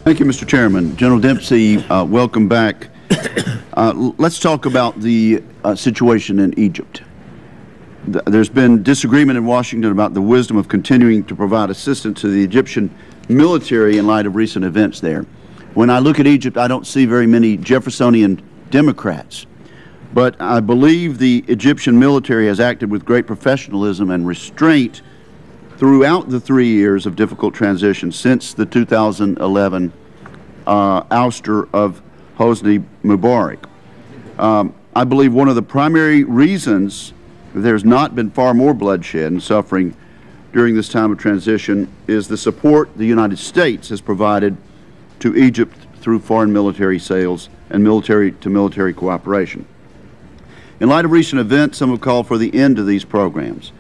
Thank you, Mr. Chairman. General Dempsey, welcome back. Let's talk about the situation in Egypt. There's been disagreement in Washington about the wisdom of continuing to provide assistance to the Egyptian military in light of recent events there. When I look at Egypt, I don't see very many Jeffersonian Democrats. But I believe the Egyptian military has acted with great professionalism and restraint throughout the 3 years of difficult transition since the 2011 ouster of Hosni Mubarak. I believe one of the primary reasons there's not been far more bloodshed and suffering during this time of transition is the support the United States has provided to Egypt through foreign military sales and military-to-military cooperation. In light of recent events, some have called for the end of these programs.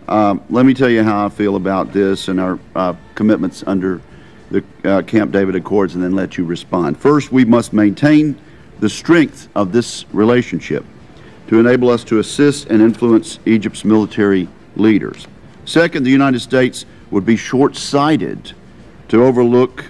Let me tell you how I feel about this and our commitments under the Camp David Accords, and then let you respond. First, we must maintain the strength of this relationship to enable us to assist and influence Egypt's military leaders. Second, the United States would be short-sighted to overlook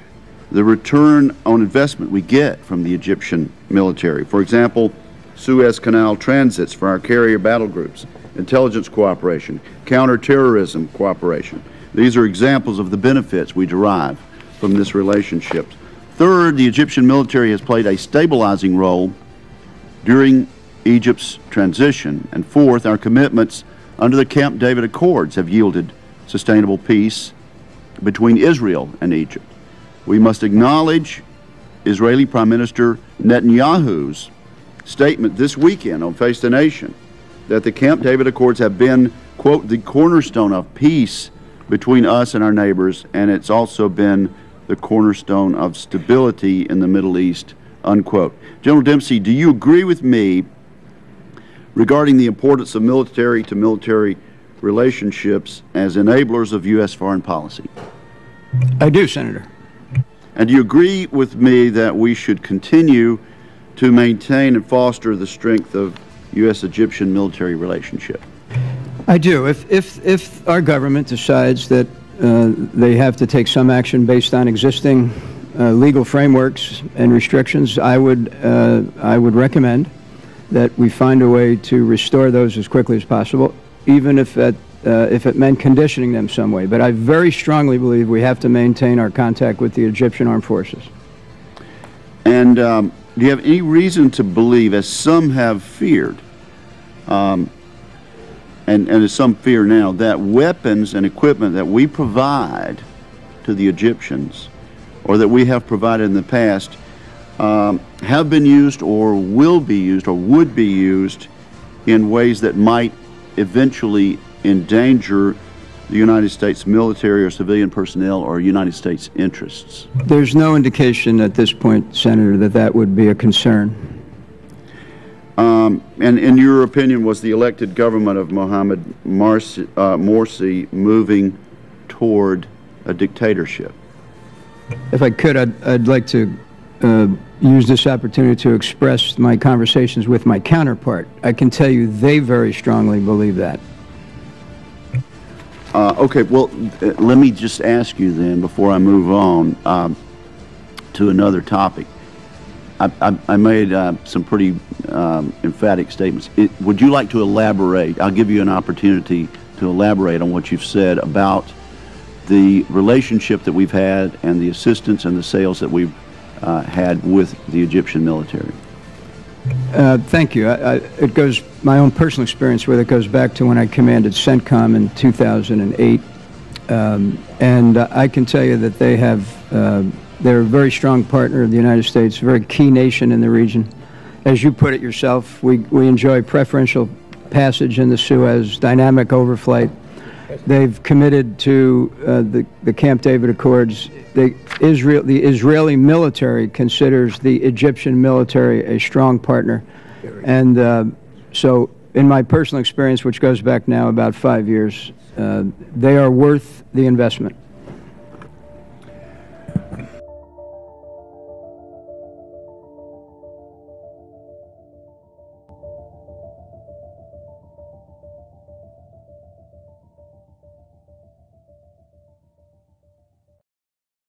the return on investment we get from the Egyptian military. For example, Suez Canal transits for our carrier battle groups, intelligence cooperation, counterterrorism cooperation. These are examples of the benefits we derive from this relationship. Third, the Egyptian military has played a stabilizing role during Egypt's transition. And fourth, our commitments under the Camp David Accords have yielded sustainable peace between Israel and Egypt. We must acknowledge Israeli Prime Minister Netanyahu's statement this weekend on Face the Nation that the Camp David Accords have been, quote, the cornerstone of peace between us and our neighbors, and it's also been the cornerstone of stability in the Middle East, unquote. General Dempsey, do you agree with me regarding the importance of military-to-military relationships as enablers of U.S. foreign policy? I do, Senator. And do you agree with me that we should continue to maintain and foster the strength of U.S.-Egyptian military relationship? I do. If our government decides that they have to take some action based on existing legal frameworks and restrictions, I would recommend that we find a way to restore those as quickly as possible, even if it meant conditioning them some way. But I very strongly believe we have to maintain our contact with the Egyptian Armed Forces. And do you have any reason to believe, as some have feared, and as some fear now, that weapons and equipment that we provide to the Egyptians, or that we have provided in the past, have been used or will be used or would be used in ways that might eventually endanger the United States military or civilian personnel or United States interests? There's no indication at this point, Senator, that that would be a concern. And in your opinion, was the elected government of Mohamed Morsi moving toward a dictatorship? If I could, I'd like to use this opportunity to express my conversations with my counterpart. I can tell you they very strongly believe that. Okay, well, let me just ask you then, before I move on to another topic. I made some pretty emphatic statements. Would you like to elaborate? I'll give you an opportunity to elaborate on what you've said about the relationship that we've had and the assistance and the sales that we've had with the Egyptian military. Thank you. It goes, my own personal experience with it goes back to when I commanded CENTCOM in 2008. And I can tell you that they have, they're a very strong partner of the United States, a very key nation in the region. As you put it yourself, we enjoy preferential passage in the Suez, dynamic overflight. They've committed to the Camp David Accords. The Israeli military considers the Egyptian military a strong partner. And so in my personal experience, which goes back now about 5 years, they are worth the investment.